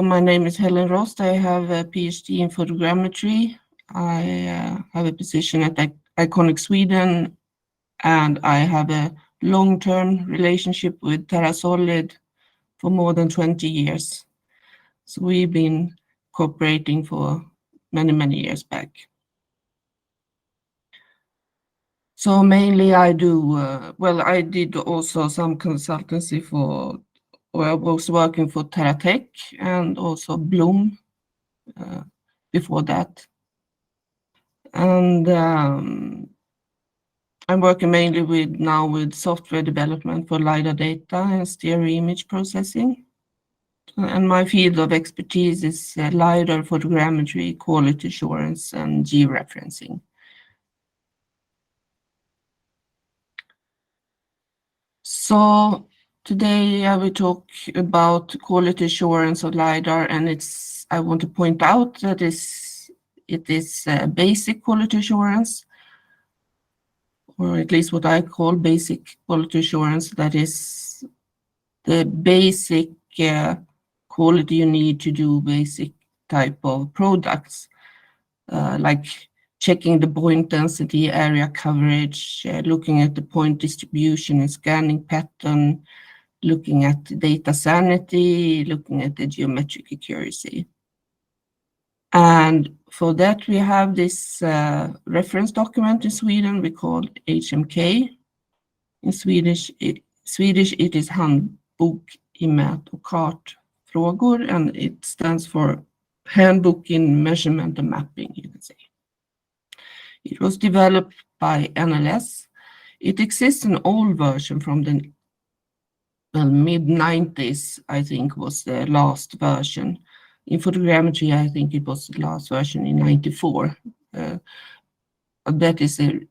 My name is Helen Rost. I have a PhD in photogrammetry. I have a position at I-CONIC Sweden, and I have a long-term relationship with TerraSolid for more than 20 years. So we've been cooperating for many, many years back. So mainly I do, I did also some consultancy I was working for Terratec and also Bloom before that. And I'm working mainly with software development for LiDAR data and stereo image processing. And my field of expertise is LiDAR photogrammetry, quality assurance, and georeferencing. So today I will talk about quality assurance of LiDAR, and I want to point out that it is basic quality assurance, or at least what I call basic quality assurance. That is the basic quality you need to do basic type of products, like checking the point density, area coverage, looking at the point distribution and scanning pattern, looking at data sanity, looking at the geometric accuracy. And for that, we have this reference document in Sweden we call HMK. In Swedish, it is Handbok i mät- och kartfrågor, and it stands for Handbook in Measurement and Mapping, you can say. It was developed by NLS. It exists an old version from the mid-90s, I think, was the last version. In photogrammetry, I think it was the last version in 94. That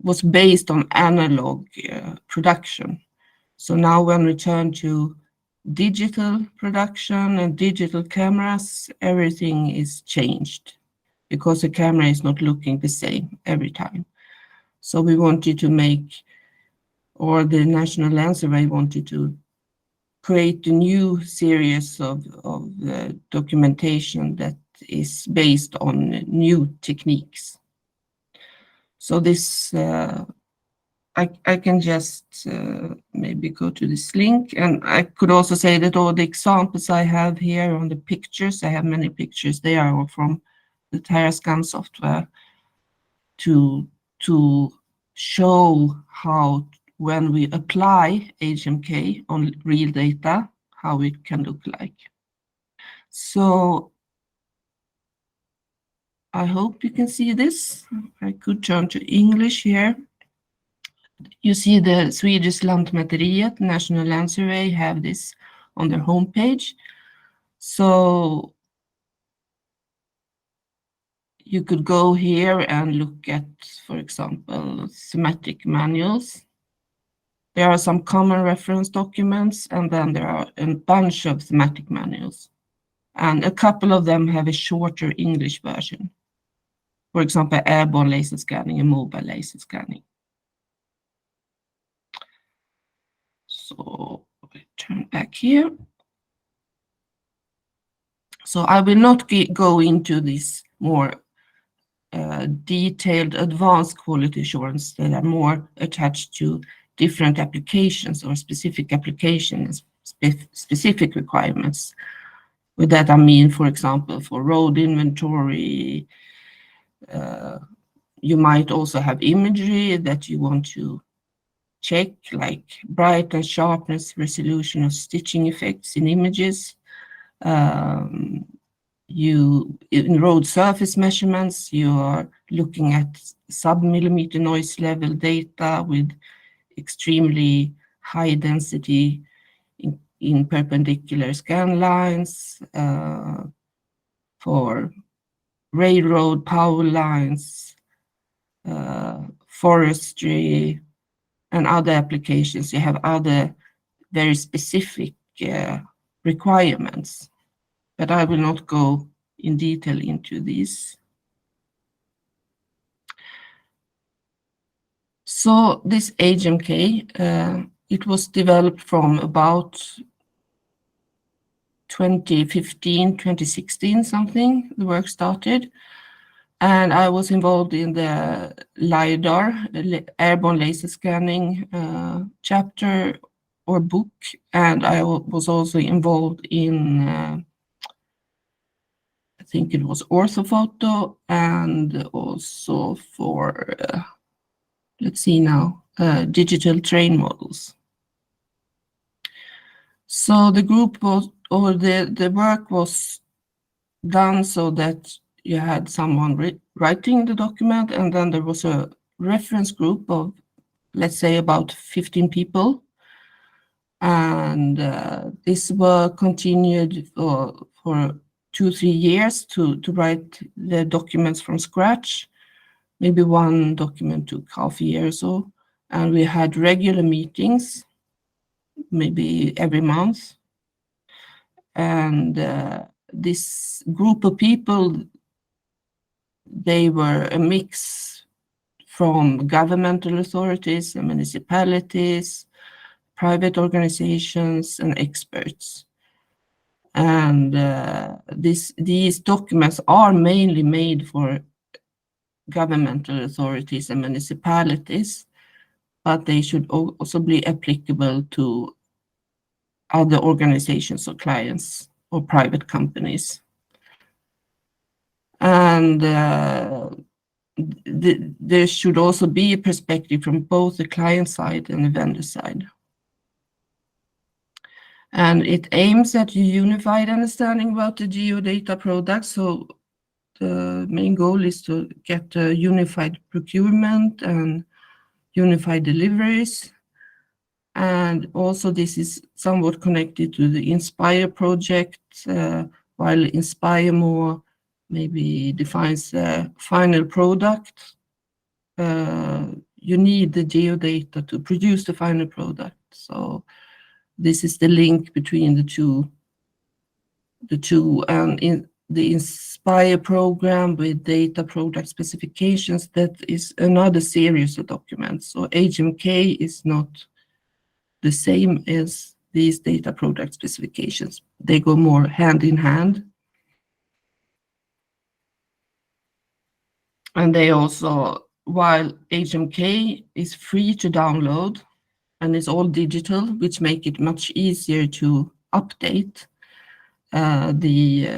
was based on analog production. So now when we turn to digital production and digital cameras, everything is changed because the camera is not looking the same every time. So we wanted to the National Land Survey wanted to create a new series of documentation that is based on new techniques. So this, I can just maybe go to this link, and I could also say that all the examples I have here on the pictures, I have many pictures, they are all from the TerraScan software to show how, when we apply HMK on real data, how it can look like. So I hope you can see this. I could turn to English here. You see the Swedish Lantmäteriet, National Land Survey, have this on their homepage. So you could go here and look at, for example, thematic manuals. There are some common reference documents, and then there are a bunch of thematic manuals. And a couple of them have a shorter English version. For example, airborne laser scanning and mobile laser scanning. So I turn back here. So I will not go into this more detailed advanced quality assurance that are more attached to different applications or specific applications, specific requirements. With that I mean, for example, for road inventory, you might also have imagery that you want to check, like brightness, sharpness, resolution of stitching effects in images. In road surface measurements, you are looking at sub-millimeter noise level data with extremely high density in perpendicular scan lines, for railroad power lines, forestry, and other applications. You have other very specific requirements, but I will not go in detail into these. So this HMK, it was developed from about 2015, 2016 something, the work started. And I was involved in the LiDAR, airborne laser scanning chapter or book. And I was also involved in, I think it was orthophoto, and also for, let's see now, digital train models. So the group was, or the work was done so that you had someone writing the document, and then there was a reference group of, let's say, about 15 people. And this work continued for 2-3 years to write the documents from scratch. Maybe one document took half a year or so. And we had regular meetings, maybe every month. And this group of people, they were a mix from governmental authorities and municipalities, private organizations, and experts. And these documents are mainly made for governmental authorities and municipalities, but they should also be applicable to other organizations or clients or private companies. And there should also be a perspective from both the client side and the vendor side. And it aims at a unified understanding about the geodata products. So the main goal is to get a unified procurement and unified deliveries. And also this is somewhat connected to the INSPIRE project, while INSPIRE more maybe defines the final product. You need the geodata to produce the final product. So this is the link between the two. And in the INSPIRE program with data product specifications, that is another series of documents. So HMK is not the same as these data product specifications. They go more hand in hand. And they also, while HMK is free to download and it's all digital, which make it much easier to update, the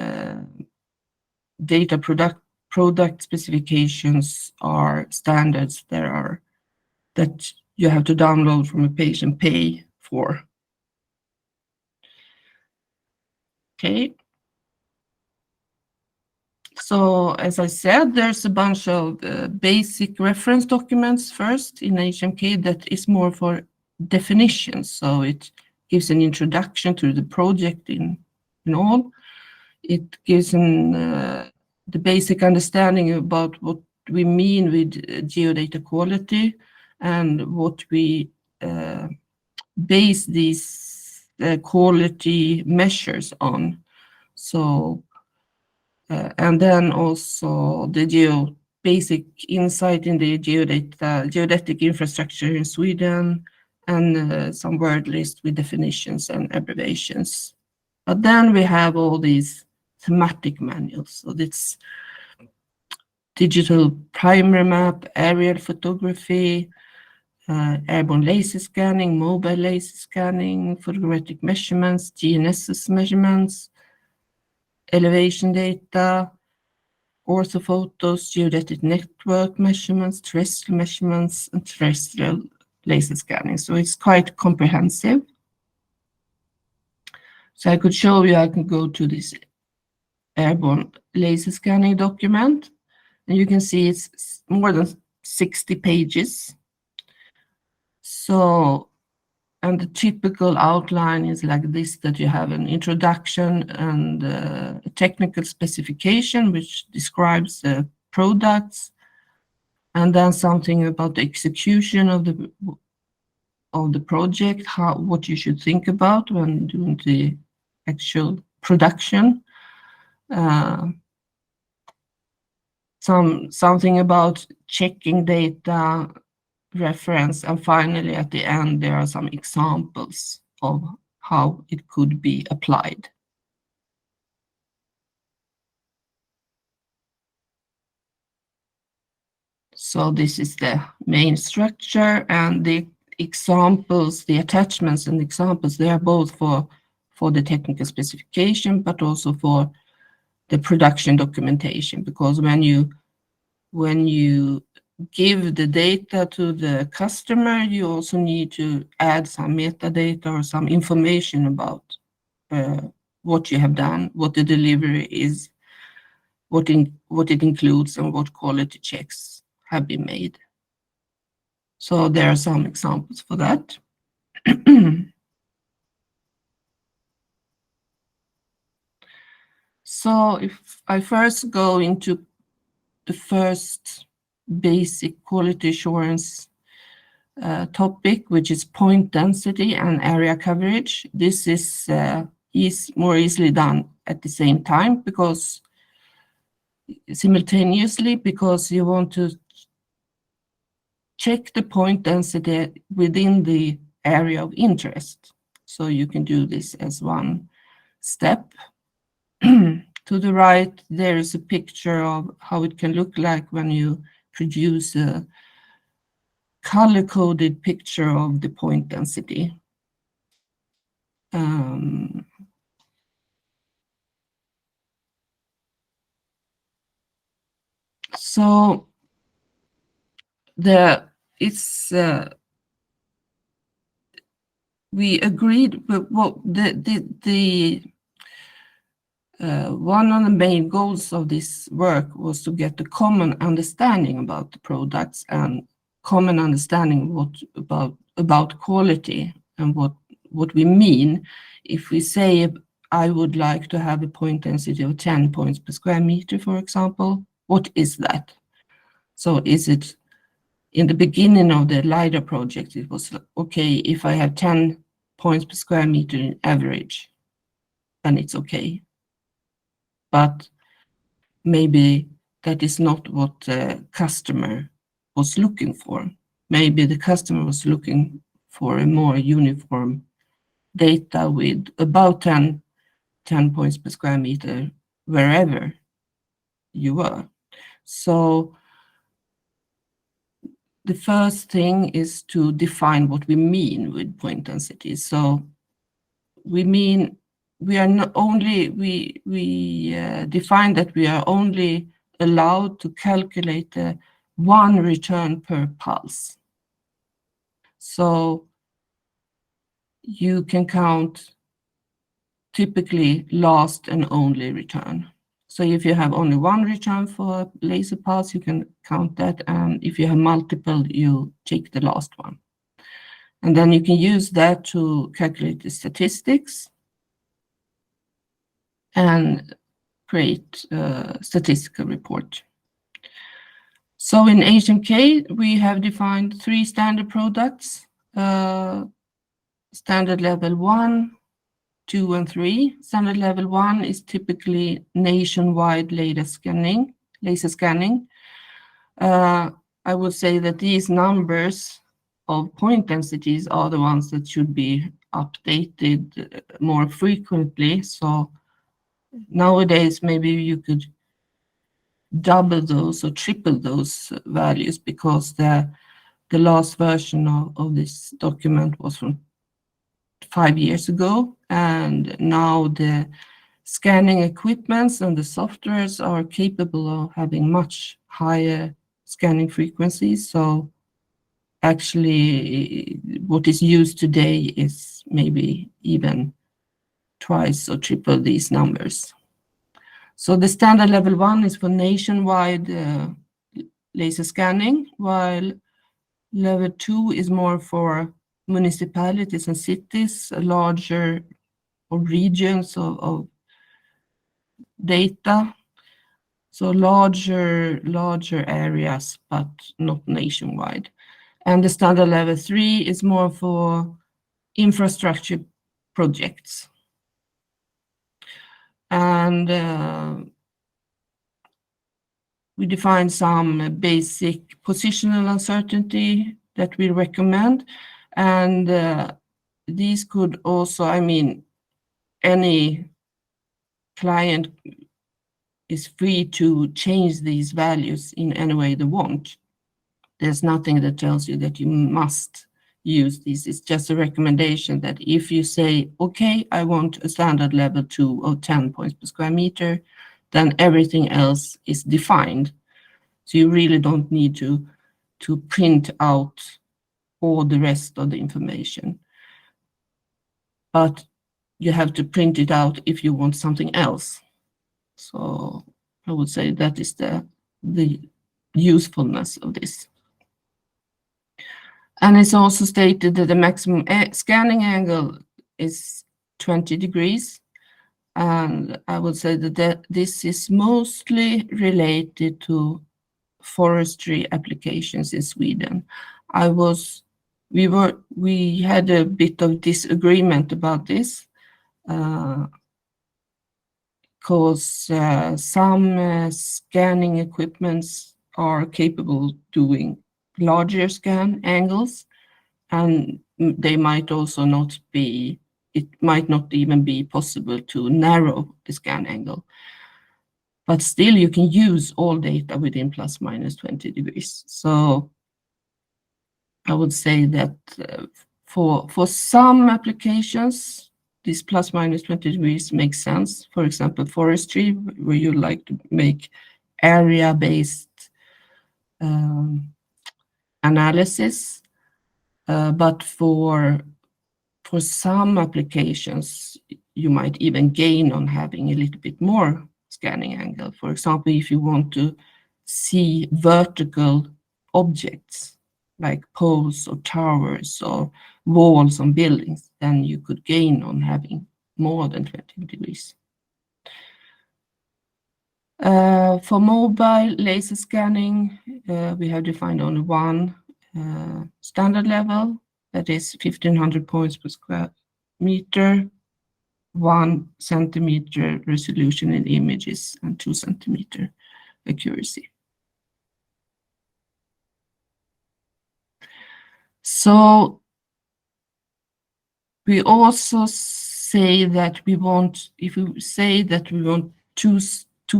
data product specifications are standards that you have to download from a page and pay for. Okay. So as I said, there's a bunch of basic reference documents first in HMK that is more for definitions. So it gives an introduction to the project in all. It gives the basic understanding about what we mean with geodata quality and what we base these quality measures on. So, and then also the basic insight in the geodetic infrastructure in Sweden, and some word list with definitions and abbreviations. But then we have all these thematic manuals. So it's digital primary map, aerial photography, airborne laser scanning, mobile laser scanning, photogrammetric measurements, GNSS measurements, elevation data, orthophotos, geodetic network measurements, terrestrial measurements, and terrestrial laser scanning. So it's quite comprehensive. So I could show you, I can go to this airborne laser scanning document, and you can see it's more than 60 pages. So, and the typical outline is like this, that you have an introduction and a technical specification which describes the products, and then something about the execution of the project, what you should think about when doing the actual production. Something about checking data, reference, and finally at the end there are some examples of how it could be applied. So this is the main structure, and the examples, the attachments and examples, they are both for the technical specification, but also for the production documentation, because when you give the data to the customer, you also need to add some metadata or some information about what you have done, what the delivery is, what it includes, and what quality checks have been made. So there are some examples for that. So if I first go into the first basic quality assurance topic, which is point density and area coverage, this is more easily done at the same time, because simultaneously, because you want to check the point density within the area of interest. So you can do this as one step. To the right, there is a picture of how it can look like when you produce a color-coded picture of the point density. So we agreed, but what one of the main goals of this work was to get a common understanding about the products and common understanding about quality and what we mean. If we say, I would like to have a point density of 10 points per square meter, for example, what is that? So is it, in the beginning of the LiDAR project, it was, okay, if I have 10 points per square meter in average, then it's okay. But maybe that is not what the customer was looking for. Maybe the customer was looking for a more uniform data with about 10 points per square meter wherever you were. So the first thing is to define what we mean with point density. So we mean we are not only, we define that we are only allowed to calculate one return per pulse. So you can count typically last and only return. So if you have only one return for a laser pulse, you can count that, and if you have multiple, you take the last one. And then you can use that to calculate the statistics and create a statistical report. So in HMK, we have defined 3 standard products, standard level 1, 2, and 3. Standard level 1 is typically nationwide laser scanning. I would say that these numbers of point densities are the ones that should be updated more frequently. So nowadays, maybe you could double those or triple those values, because the last version of this document was from 5 years ago, and now the scanning equipments and the softwares are capable of having much higher scanning frequencies. So actually what is used today is maybe even twice or triple these numbers. So the standard level 1 is for nationwide laser scanning, while level 2 is more for municipalities and cities, larger or regions of data. So larger areas, but not nationwide. And the standard level 3 is more for infrastructure projects. And we define some basic positional uncertainty that we recommend. And these could also, I mean, any client is free to change these values in any way they want. there's nothing that tells you that you must use this. It's just a recommendation that if you say, okay, I want a standard level 2 of 10 points per square meter, then everything else is defined. So you really don't need to print out all the rest of the information. But you have to print it out if you want something else. So I would say that is the usefulness of this. And it's also stated that the maximum scanning angle is 20 degrees. And I would say that this is mostly related to forestry applications in Sweden. We had a bit of disagreement about this because some scanning equipments are capable of doing larger scan angles, and they might also not be, it might not even be possible to narrow the scan angle. But still you can use all data within plus minus 20 degrees. So I would say that for some applications, this plus minus 20 degrees makes sense. For example, forestry, where you like to make area-based analysis. But for some applications, you might even gain on having a little bit more scanning angle. For example, if you want to see vertical objects like poles or towers or walls on buildings, then you could gain on having more than 20 degrees. For mobile laser scanning, we have defined only one standard level, that is 1500 points per square meter, 1 centimeter resolution in images, and 2 centimeter accuracy. So we also say that we want, if we say that we want 2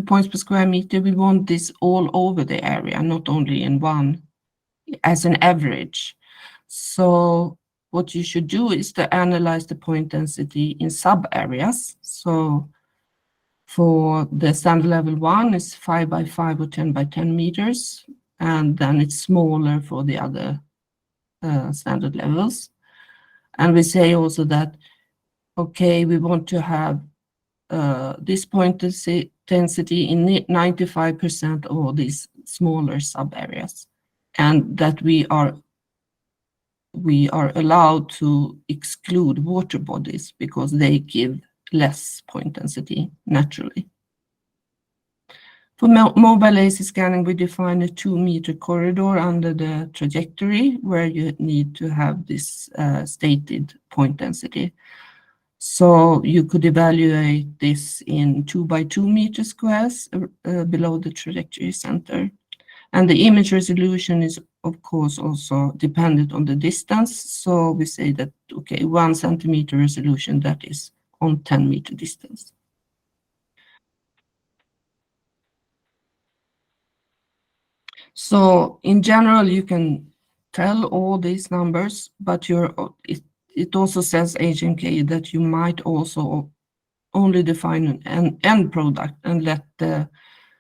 points per square meter, we want this all over the area, not only in one, as an average. So what you should do is to analyze the point density in sub-areas. So for the standard level 1 is 5 by 5 or 10 by 10 meters, and then it's smaller for the other standard levels. And we say also that, okay, we want to have this point density in 95% of all these smaller sub-areas, and that we are allowed to exclude water bodies because they give less point density naturally. For mobile laser scanning, we define a 2-meter corridor under the trajectory where you need to have this stated point density. So you could evaluate this in 2 by 2 meter squares below the trajectory center. And the image resolution is, of course, also dependent on the distance. So we say that, okay, 1 centimeter resolution, that is on 10-meter distance. So in general, you can tell all these numbers, but it also says HMK that you might also only define an end product and let the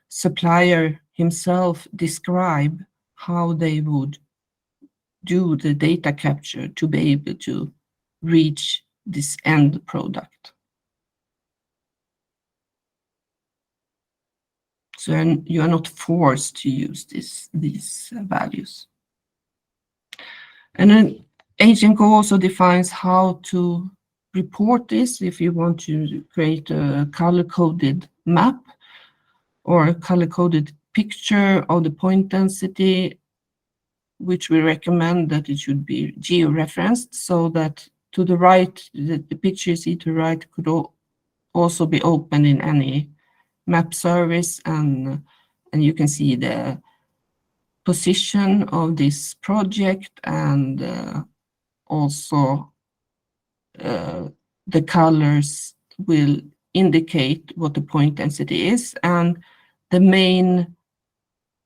supplier himself describe how they would do the data capture to be able to reach this end product. So you are not forced to use these values. And then HMK also defines how to report this if you want to create a color-coded map or a color-coded picture of the point density, which we recommend that it should be geo-referenced, so that to the right, the picture you see to the right could also be opened in any map service, and you can see the position of this project, and also the colors will indicate what the point density is, and the main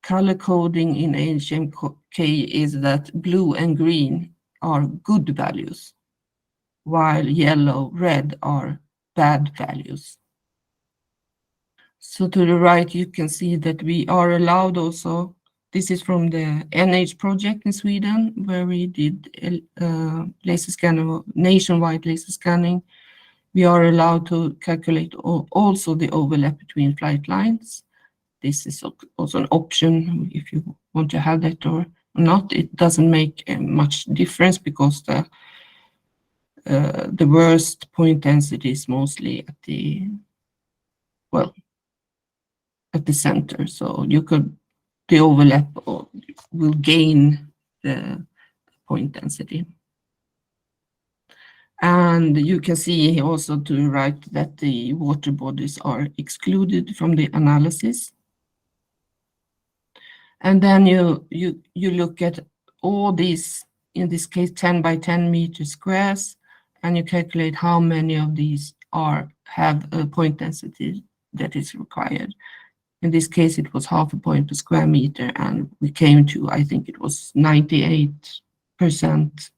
color coding in HMK is that blue and green are good values, while yellow, red are bad values. So to the right, you can see that we are allowed also. This is from the NH project in Sweden, where we did laser scanning, nationwide laser scanning. We are allowed to calculate also the overlap between flight lines. This is also an option if you want to have that or not. It doesn't make much difference because the worst point density is mostly at the, well, at the center. So you could, the overlap will gain the point density. And you can see also to the right that the water bodies are excluded from the analysis. And then you look at all these, in this case 10 by 10 meter squares, and you calculate how many of these have a point density that is required. In this case, it was 0.5 point per square meter, and we came to, I think it was 98%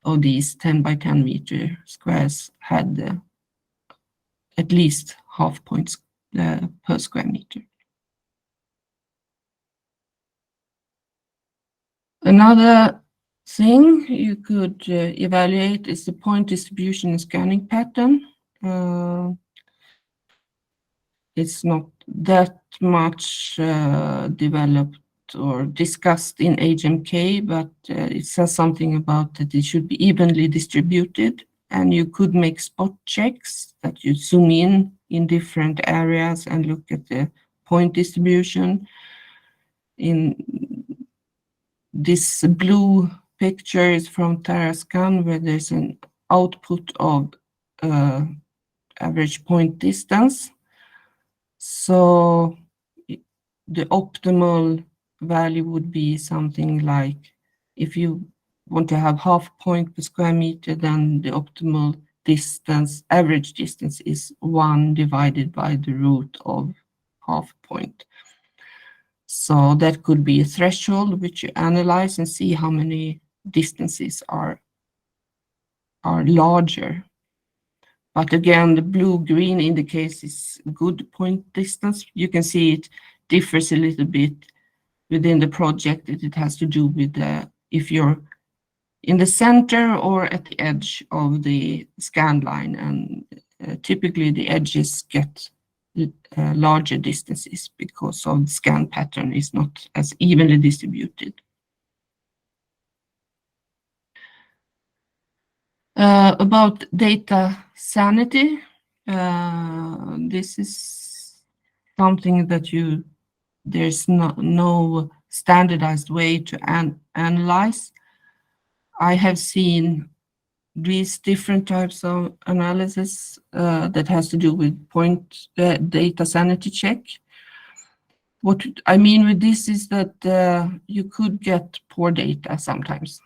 of these 10 by 10 meter squares had at least 0.5 points per square meter. Another thing you could evaluate is the point distribution and scanning pattern. It's not that much developed or discussed in HMK, but it says something about that it should be evenly distributed, and you could make spot checks that you zoom in different areas and look at the point distribution. In this blue picture is from Terratecin, where there's an output of average point distance. So the optimal value would be something like, if you want to have 0.5 point per square meter, then the optimal distance, average distance, is 1 divided by the root of 0.5 point. So that could be a threshold which you analyze and see how many distances are larger. But again, the blue-green indicates is good point distance. You can see it differs a little bit within the project. It has to do with if you're in the center or at the edge of the scan line, and typically the edges get larger distances because of the scan pattern is not as evenly distributed. About data sanity, this is something that there's no standardized way to analyze. I have seen these different types of analysis that has to do with point data sanity check. What I mean with this is that you could get poor data sometimes,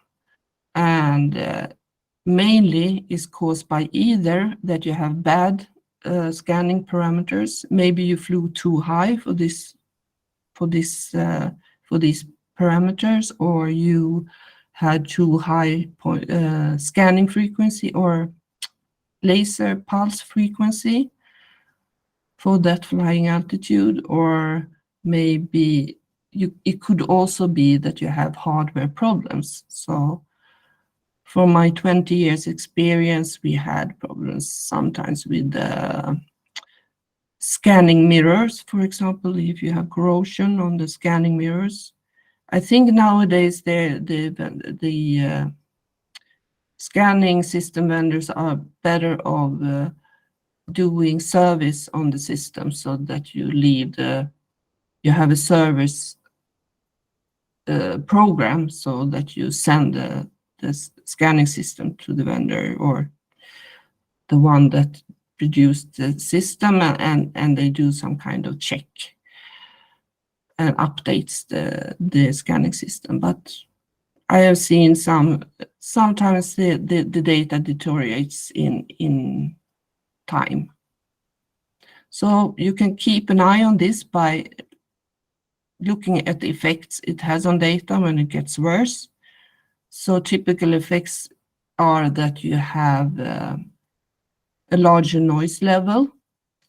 and mainly is caused by either that you have bad scanning parameters. Maybe you flew too high for these parameters, or you had too high scanning frequency or laser pulse frequency for that flying altitude, or maybe it could also be that you have hardware problems. So from my 20 years experience, we had problems sometimes with scanning mirrors, for example, if you have corrosion on the scanning mirrors. I think nowadays the scanning system vendors are better of doing service on the system, so that you have a service program, so that you send the scanning system to the vendor or the one that produced the system, and they do some kind of check and updates the scanning system. But I have seen sometimes the data deteriorates in time. So you can keep an eye on this by looking at the effects it has on data when it gets worse. So typical effects are that you have a larger noise level,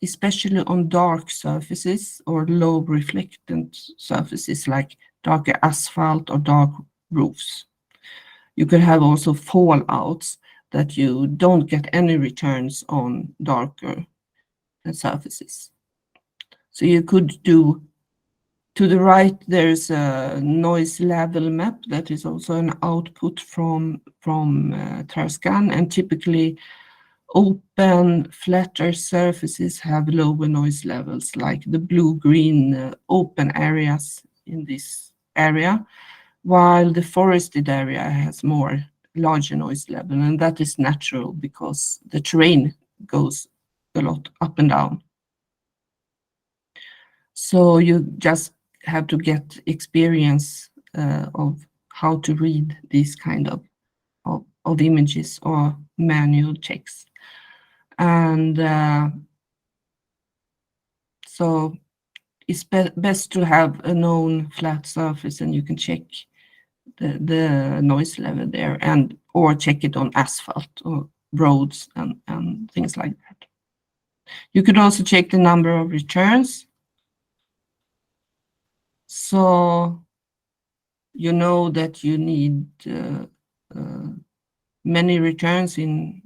especially on dark surfaces or low reflectant surfaces like darker asphalt or dark roofs. You could have also fallouts that you don't get any returns on darker surfaces. So you could do, to the right, there's a noise level map that is also an output from Terratecin, and typically open, flatter surfaces have lower noise levels, like the blue-green open areas in this area, while the forested area has more larger noise level, and that is natural because the terrain goes a lot up and down. So you just have to get experience of how to read these kind of images or manual checks. And so it's best to have a known flat surface, and you can check the noise level there, and or check it on asphalt or roads and things like that. You could also check the number of returns. So you know that you need many returns in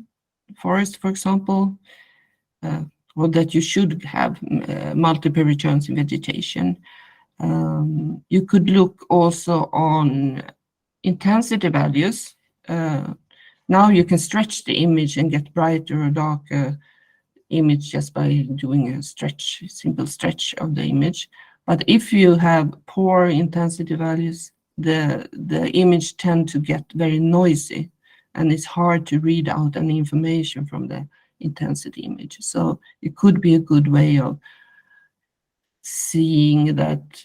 forest, for example, or that you should have multiple returns in vegetation. You could look also on intensity values. Now you can stretch the image and get brighter or darker image just by doing a simple stretch of the image. But if you have poor intensity values, the image tend to get very noisy, and it's hard to read out any information from the intensity image. So it could be a good way of seeing that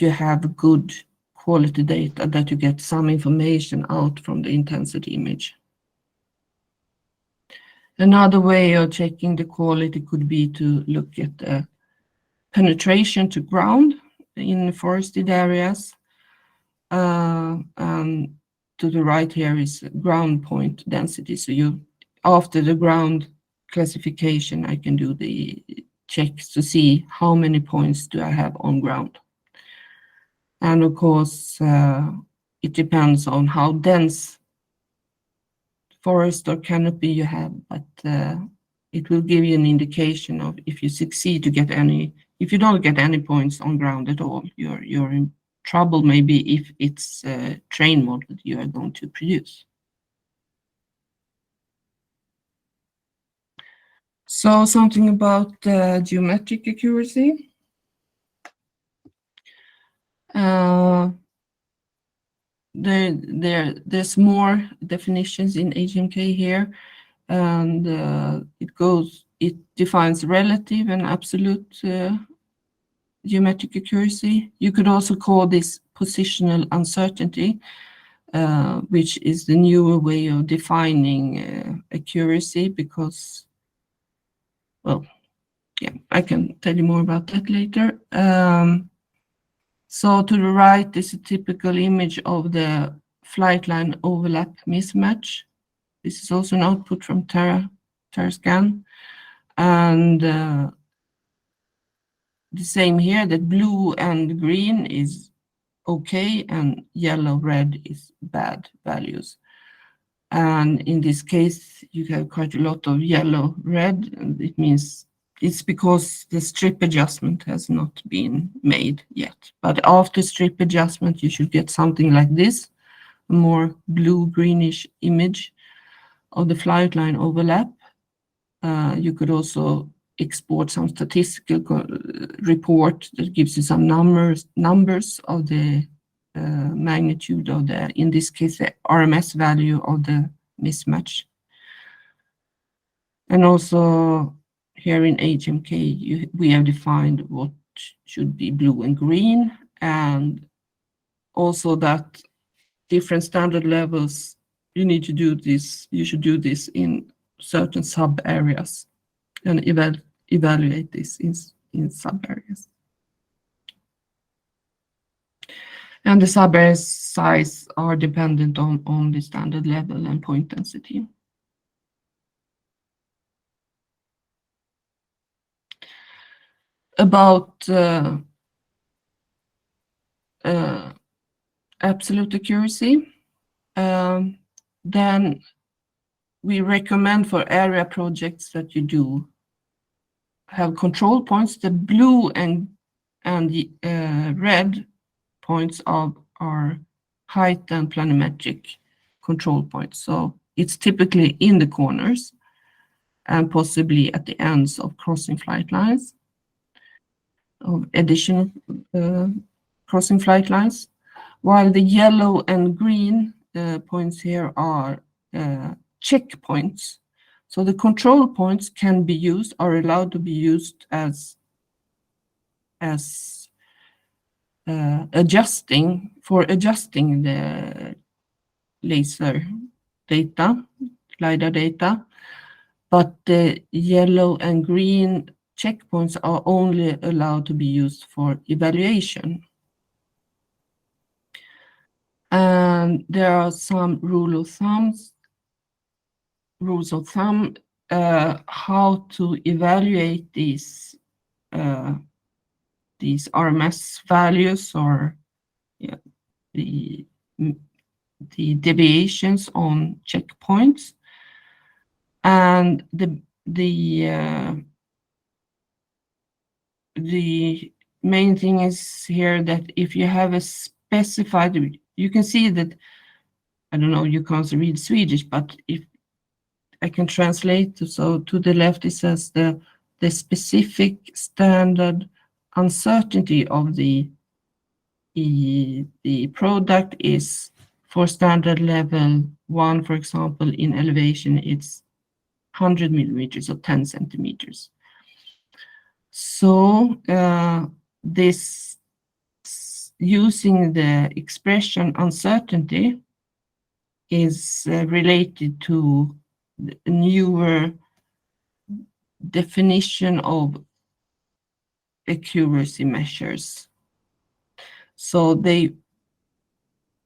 you have good quality data, that you get some information out from the intensity image. Another way of checking the quality could be to look at the penetration to ground in forested areas. And to the right here is ground point density. So after the ground classification, I can do the checks to see how many points do I have on ground. And of course, it depends on how dense forest or canopy you have, but it will give you an indication of if you succeed to get any. If you don't get any points on ground at all, you're in trouble, maybe, if it's a train model that you are going to produce. So something about geometric accuracy. There's more definitions in HMK here, and it defines relative and absolute geometric accuracy. You could also call this positional uncertainty, which is the newer way of defining accuracy, because, well, yeah, I can tell you more about that later. So to the right is a typical image of the flight line overlap mismatch. This is also an output from Terratecin. And the same here, that blue and green is okay, and yellow, red is bad values. And in this case, you have quite a lot of yellow, red, and it means it's because the strip adjustment has not been made yet. But after strip adjustment, you should get something like this, a more blue-greenish image of the flight line overlap. You could also export some statistical report that gives you some numbers of the magnitude of the, in this case, the RMS value of the mismatch. And also here in HMK, we have defined what should be blue and green, and also that different standard levels, you need to do this, you should do this in certain sub areas and evaluate this in subareas. And the subarea size are dependent on the standard level and point density. About absolute accuracy, then we recommend for area projects that you do have control points. The blue and the red points are height and planimetric control points. So it's typically in the corners and possibly at the ends of crossing flight lines, of additional crossing flight lines, while the yellow and green points here are checkpoints. So the control points can be used, are allowed to be used as adjusting the laser data, LiDAR data, but the yellow and green checkpoints are only allowed to be used for evaluation. And there are some rules of thumb how to evaluate these RMS values, or the deviations on checkpoints. And the main thing is here that if you have a specified, you can see that, I don't know, you can't read Swedish, but if I can translate, so to the left it says the specific standard uncertainty of the product is for standard level 1, for example, in elevation, it's 100 millimeters or 10 centimeters. So this, using the expression uncertainty, is related to the newer definition of accuracy measures. So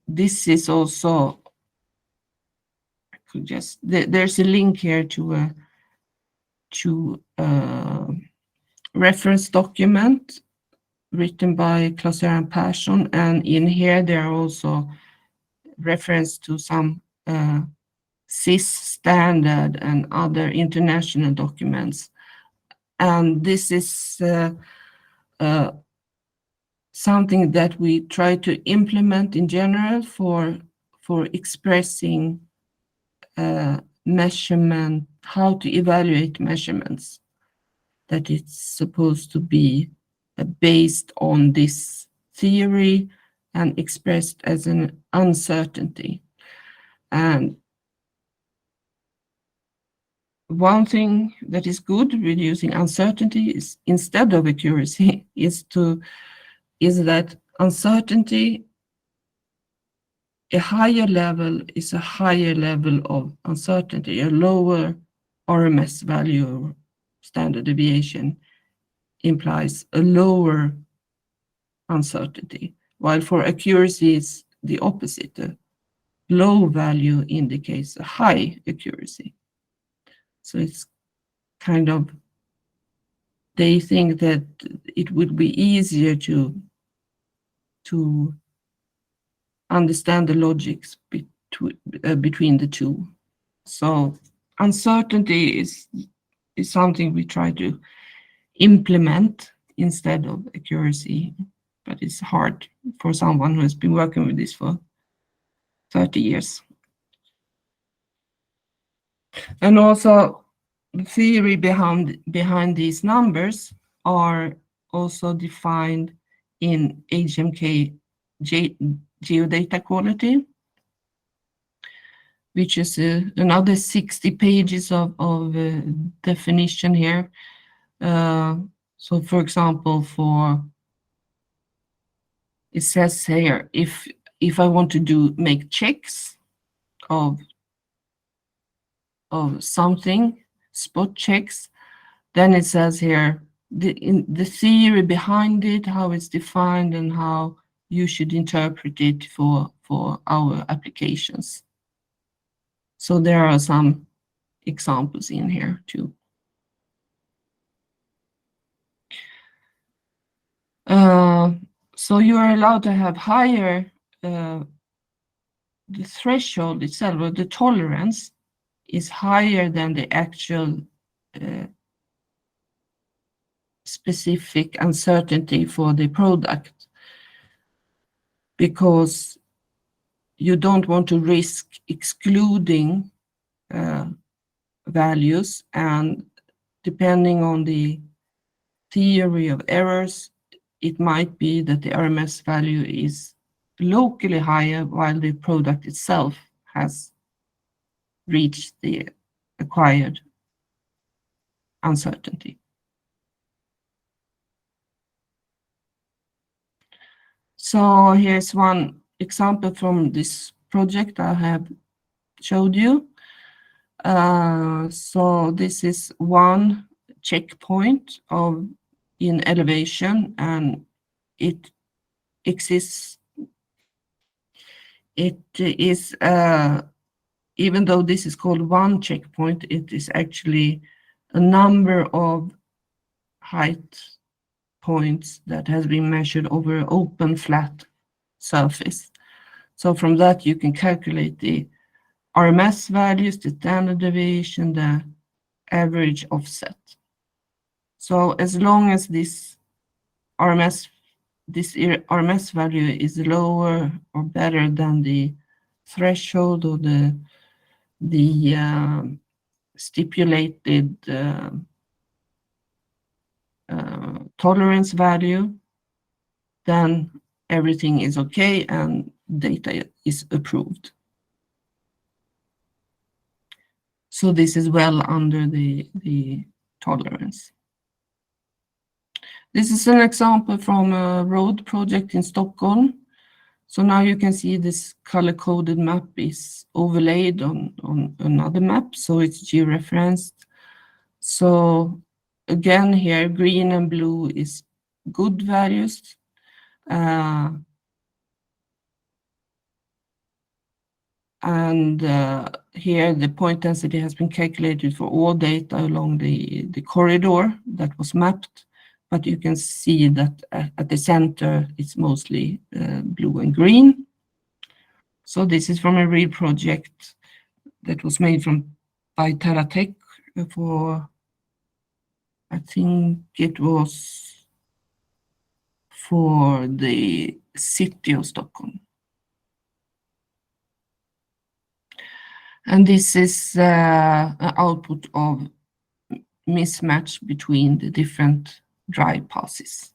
this is also, I could just, there's a link here to a reference document written by Clauser and Persson, and in here there are also reference to some CIS standard and other international documents. And this is something that we try to implement in general for expressing measurement, how to evaluate measurements, that it's supposed to be based on this theory and expressed as an uncertainty. And one thing that is good with using uncertainty is, instead of accuracy, is that uncertainty, a higher level is a higher level of uncertainty. A lower RMS value, standard deviation, implies a lower uncertainty, while for accuracy it's the opposite. A low value indicates a high accuracy. So it's kind of, they think that it would be easier to understand the logics between the two. So uncertainty is something we try to implement instead of accuracy, but it's hard for someone who has been working with this for 30 years. And also the theory behind these numbers are also defined in HMK geodata quality, which is another 60 pages of definition here. So for example, it says here, if I want to make checks of something, spot checks, then it says here, the theory behind it, how it's defined, and how you should interpret it for our applications. So there are some examples in here too. So you are allowed to have higher the threshold itself, or the tolerance is higher than the actual specific uncertainty for the product, because you don't want to risk excluding values, and depending on the theory of errors, it might be that the RMS value is locally higher while the product itself has reached the acquired uncertainty. So here's one example from this project I have showed you. So this is one checkpoint in elevation, and it exists. It is, even though this is called one checkpoint, it is actually a number of height points that has been measured over an open flat surface. So from that you can calculate the RMS values, the standard deviation, the average offset. So as long as this RMS value is lower or better than the threshold or the stipulated tolerance value, then everything is okay and data is approved. So this is well under the tolerance. This is an example from a road project in Stockholm. So now you can see this color-coded map is overlaid on another map, so it's georeferenced. So again here, green and blue is good values. Here the point density has been calculated for all data along the corridor that was mapped, but you can see that at the center it's mostly blue and green. So this is from a real project that was made by Terratec for, I think it was for the city of Stockholm. And this is an output of mismatch between the different drive passes.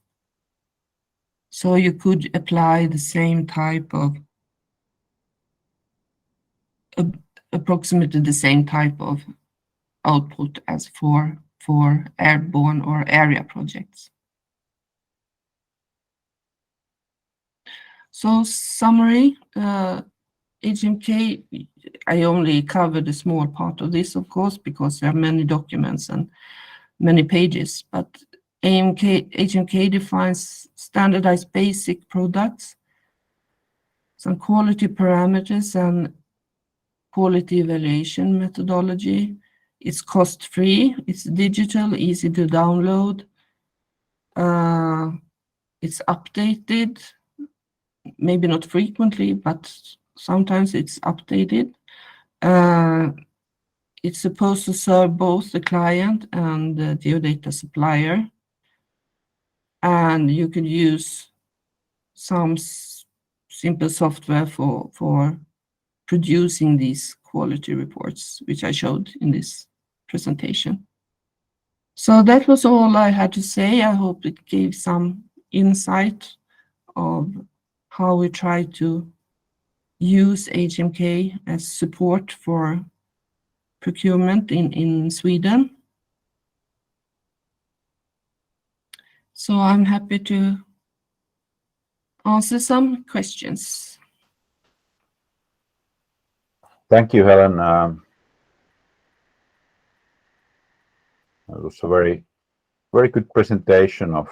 So you could apply the same type of, approximately the same type of output as for airborne or area projects. So summary, HMK, I only covered a small part of this, of course, because there are many documents and many pages, but HMK defines standardized basic products, some quality parameters and quality evaluation methodology. It's cost-free, it's digital, easy to download, it's updated, maybe not frequently, but sometimes it's updated. It's supposed to serve both the client and the geodata supplier. And you can use some simple software for producing these quality reports, which I showed in this presentation. So that was all I had to say. I hope it gave some insight of how we try to use HMK as support for procurement in Sweden. So I'm happy to answer some questions. Thank you, Helen. It was a very very good presentation of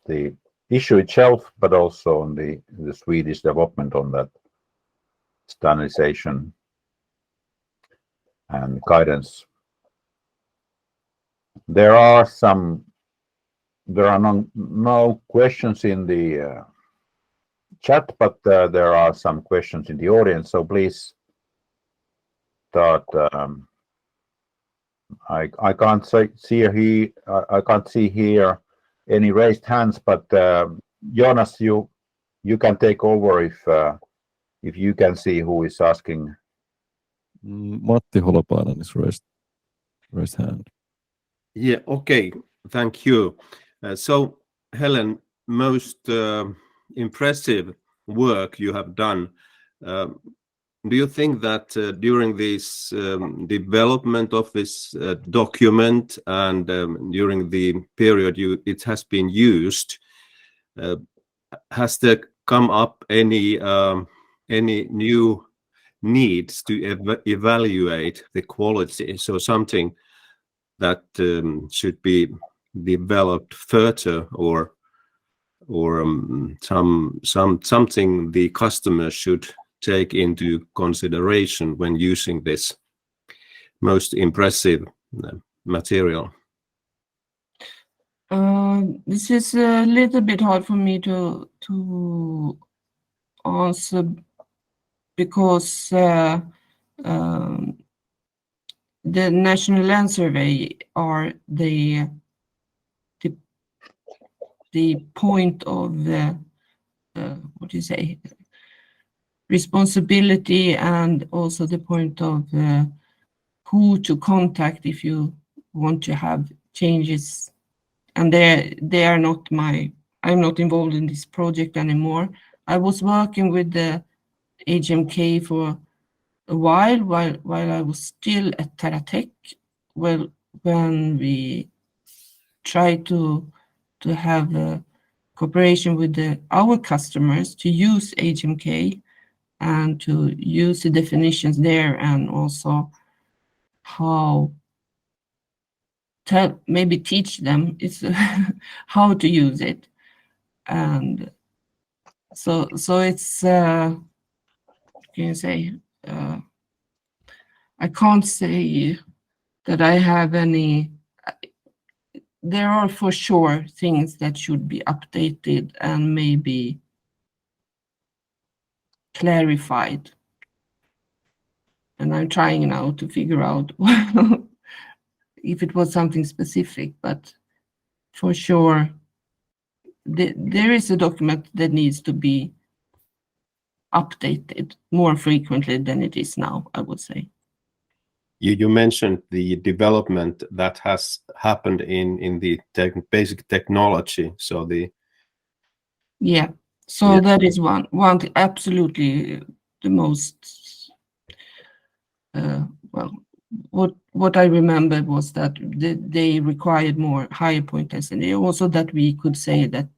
the issue itself, but also on the Swedish development on that standardization and guidance. There are no questions in the chat, but there are some questions in the audience. So please start. I can't see here any raised hands, but Jonas, you can take over if you can see who is asking. Matti Holopainen is raised hand. Yeah, okay, thank you. So Helen, most impressive work you have done. Do you think that during this development of this document and during the period it has been used, has there come up any new needs to evaluate the quality? So something that should be developed further, or something the customer should take into consideration when using this most impressive material? This is a little bit hard for me to answer, because the National Land Survey are the point of the what do you say, responsibility, and also the point of who to contact if you want to have changes. And they are not I'm not involved in this project anymore. I was working with the HMK for a while I was still at Terratec. Well, when we tried to have a cooperation with our customers to use HMK and to use the definitions there, and also how maybe teach them how to use it. And so it's what can you say, I can't say that I have any. There are for sure things that should be updated and maybe clarified, and I'm trying now to figure out if it was something specific, but for sure there is a document that needs to be updated more frequently than it is now, I would say. You mentioned the development that has happened in the basic technology. So that is one absolutely the most what I remember was that they required higher point density. Also that we could say that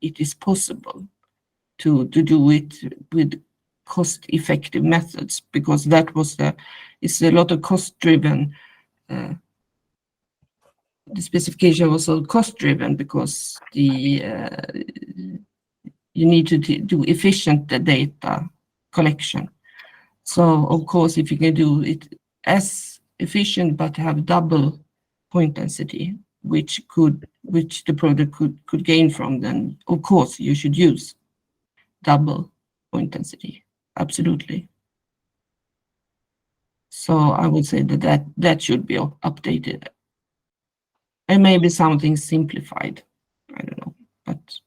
it is possible to do it with cost-effective methods, because that was it's a lot of cost-driven. The specification was also cost-driven because you need to do efficient data collection. So of course, if you can do it as efficient but have double point density, which the product could gain from, then of course you should use double point density. Absolutely. So I would say that should be updated, and maybe something simplified. I don't know, but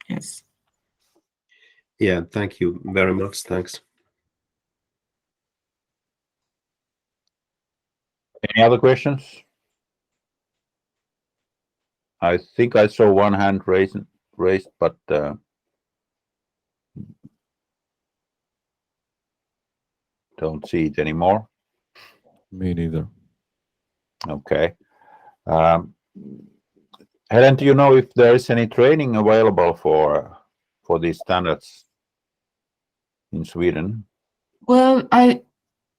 yes. Yeah, thank you very much. Thanks. Any other questions? I think I saw one hand raised, but don't see it anymore. Me neither. Okay. Helen, do you know if there is any training available for these standards in Sweden? Well, I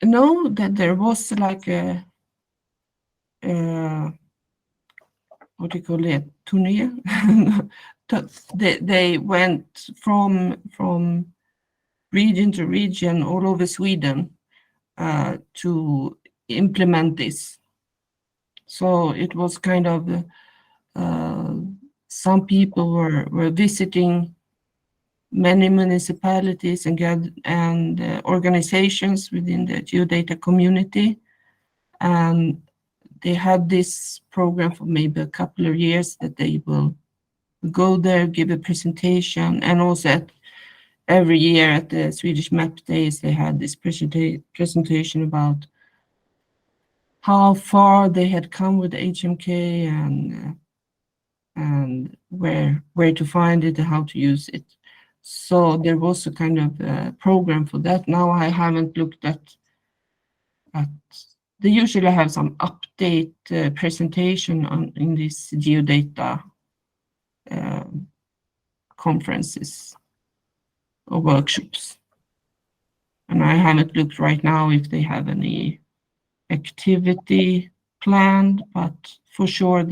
know that there was like a what do you call it, turné. They went from region to region all over Sweden to implement this. So it was kind of some people were visiting many municipalities and organizations within the geodata community, and they had this program for maybe a couple of years that they will go there, give a presentation, and also every year at the Swedish Map Days they had this presentation about how far they had come with HMK and where to find it and how to use it. So there was a kind of program for that. Now I haven't looked at. They usually have some update presentation in these geodata conferences or workshops, and I haven't looked right now if they have any activity planned, but for sure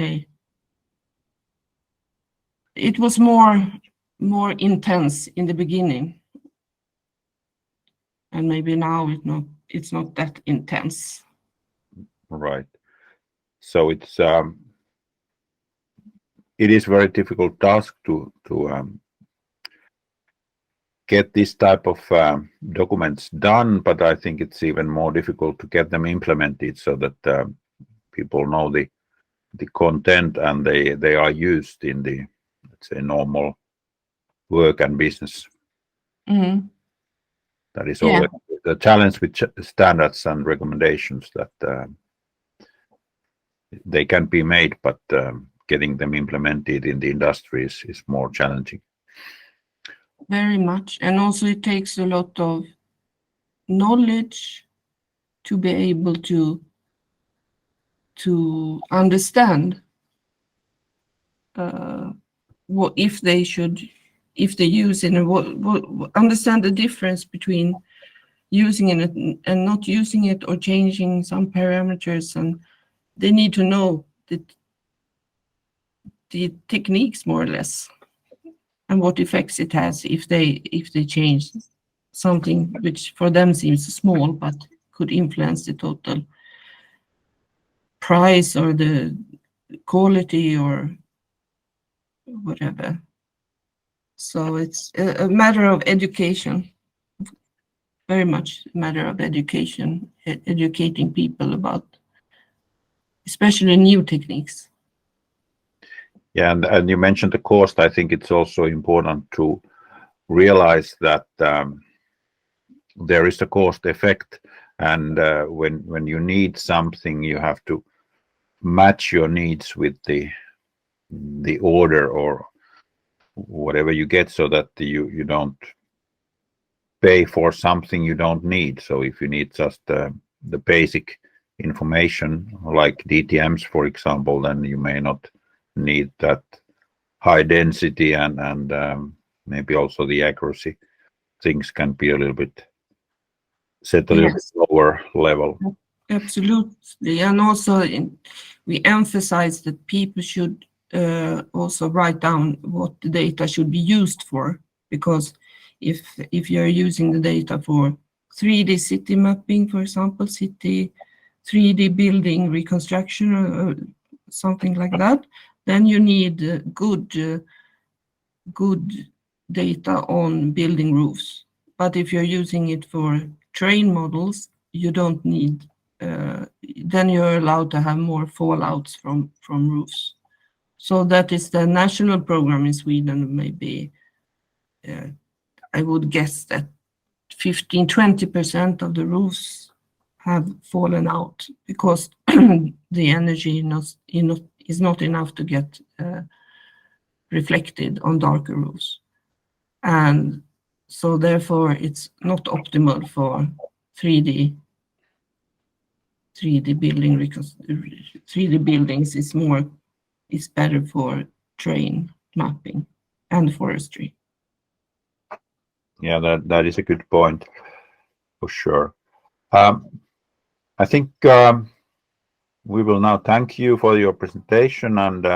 it was more intense in the beginning, and maybe now it's not that intense. Right. So it is very difficult task to get this type of documents done, but I think it's even more difficult to get them implemented so that people know the content and they are used in the, let's say, normal work and business. Mm-hmm. That is always the challenge with standards and recommendations, that they can be made, but getting them implemented in the industry is more challenging. Very much, and also it takes a lot of knowledge to be able to understand what if they use it, and what understand the difference between using it and not using it, or changing some parameters, and they need to know the techniques more or less, and what effects it has if they change something which for them seems small but could influence the total price or the quality or whatever. So it's a matter of education, very much a matter of education, educating people about especially new techniques. Yeah, and you mentioned the cost. I think it's also important to realize that there is a cost effect, and when you need something, you have to match your needs with the order or whatever you get, so that you don't pay for something you don't need. So if you need just the basic information like DTMs, for example, then you may not need that high density and maybe also the accuracy. Things can be a little bit set a little bit lower level. Absolutely, and also we emphasize that people should also write down what the data should be used for, because if you're using the data for 3D city mapping, for example, city 3D building reconstruction or something like that, then you need good data on building roofs. But if you're using it for terrain models, you don't need, then you're allowed to have more fallouts from roofs. So that is the national program in Sweden. Maybe I would guess that 15-20% of the roofs have fallen out because the energy is not enough to get reflected on darker roofs, and so therefore it's not optimal for 3D building. 3D buildings is better for terrain mapping and forestry. Yeah, that is a good point for sure. I think we will now thank you for your presentation and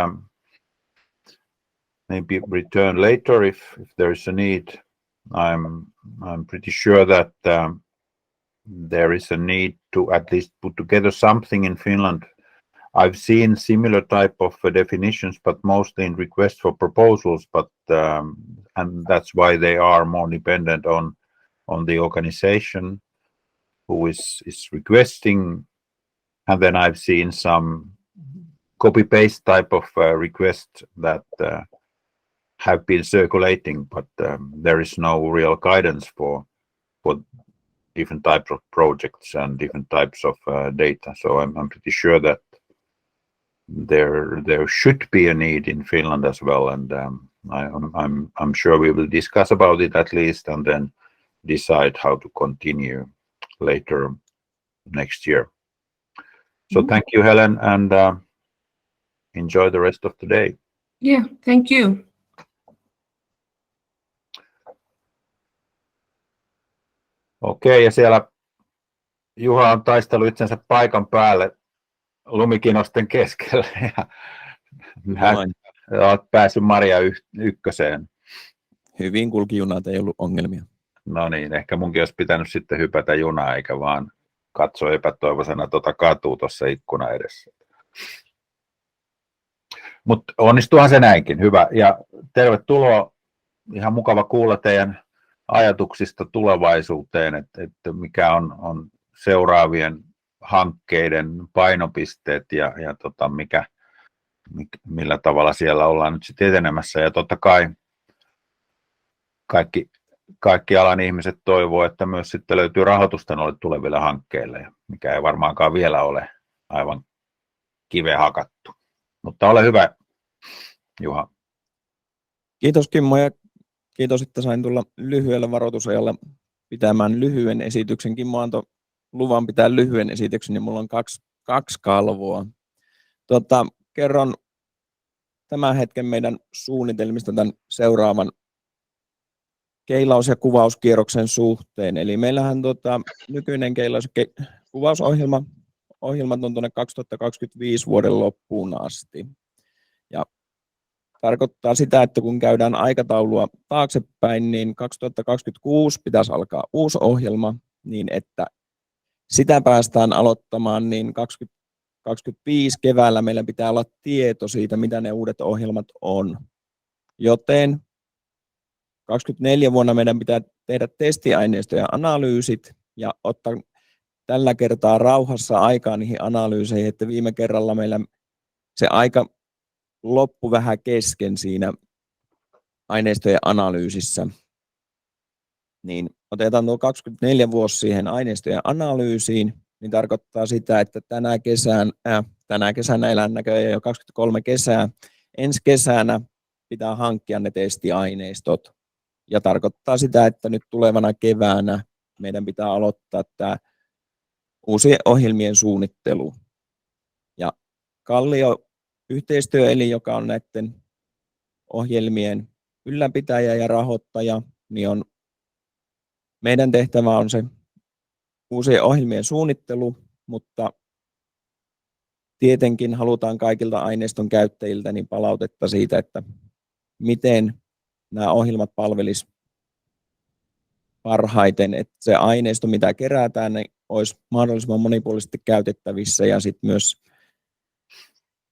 maybe return later if there is a need. I'm pretty sure that there is a need to at least put together something in Finland. I've seen similar type of definitions, but mostly in request for proposals. But and that's why they are more dependent on the organization who is requesting. And then I've seen some copy-paste type of requests that have been circulating, but there is no real guidance for different types of projects and different types of data. So I'm pretty sure that there should be a need in Finland as well, and I'm sure we will discuss about it at least, and then decide how to continue later next year. So thank you, Helen, and enjoy the rest of the day. Yeah, thank you. Okei, ja siellä Juha on taistellut itsensä paikan päälle lumikinosten keskellä ja olet päässyt Maria ykköseen. Hyvin kulki junat, ei ollut ongelmia. No niin, ehkä munkin olisi pitänyt sitten hypätä junaa, eikä vaan katsoa epätoivoisena katua tuossa ikkuna edessä. Mutta onnistuuhan se näinkin, hyvä. Ja tervetuloa, ihan mukava kuulla teidän ajatuksista tulevaisuuteen, että mikä on seuraavien hankkeiden painopisteet ja millä tavalla siellä ollaan nyt sitten etenemässä. Ja totta kai kaikki alan ihmiset toivoo, että myös sitten löytyy rahoitusta noille tuleville hankkeille, mikä ei varmaankaan vielä ole aivan kiveen hakattu. Mutta ole hyvä, Juha. Kiitos Kimmo ja kiitos, että sain tulla lyhyellä varoitusajalla pitämään lyhyen esityksen. Kimmo antoi luvan pitää lyhyen esityksen, niin mulla on kaksi kalvoa. Kerron tämän hetken meidän suunnitelmista tämän seuraavan keilaus- ja kuvauskierroksen suhteen. Eli meillähän nykyinen keilaus- ja kuvausohjelmat on tuonne 2025 vuoden loppuun asti. Ja tarkoittaa sitä, että kun käydään aikataulua taaksepäin, niin 2026 pitäisi alkaa uusi ohjelma, niin että sitä päästään aloittamaan, niin 2025 keväällä meillä pitää olla tieto siitä, mitä ne uudet ohjelmat on. Joten 2024 vuonna meidän pitää tehdä testiaineistoja ja analyysit ja ottaa tällä kertaa rauhassa aikaa niihin analyyseihin, että viime kerralla meillä se aika loppui vähän kesken siinä aineistojen analyysissä. Niin otetaan tuo 24 vuosi siihen aineistojen analyysiin, niin tarkoittaa sitä, että tänä kesänä elän näköjään jo 23 kesää, ensi kesänä pitää hankkia ne testiaineistot. Ja tarkoittaa sitä, että nyt tulevana keväänä meidän pitää aloittaa tämä uusien ohjelmien suunnittelu. Ja Kallio yhteistyöelin, joka on näiden ohjelmien ylläpitäjä ja rahoittaja, niin meidän tehtävä on se uusien ohjelmien suunnittelu, mutta tietenkin halutaan kaikilta aineiston käyttäjiltä niin palautetta siitä, että miten nämä ohjelmat palvelisivat parhaiten, että se aineisto, mitä kerätään, niin olisi mahdollisimman monipuolisesti käytettävissä ja sitten myös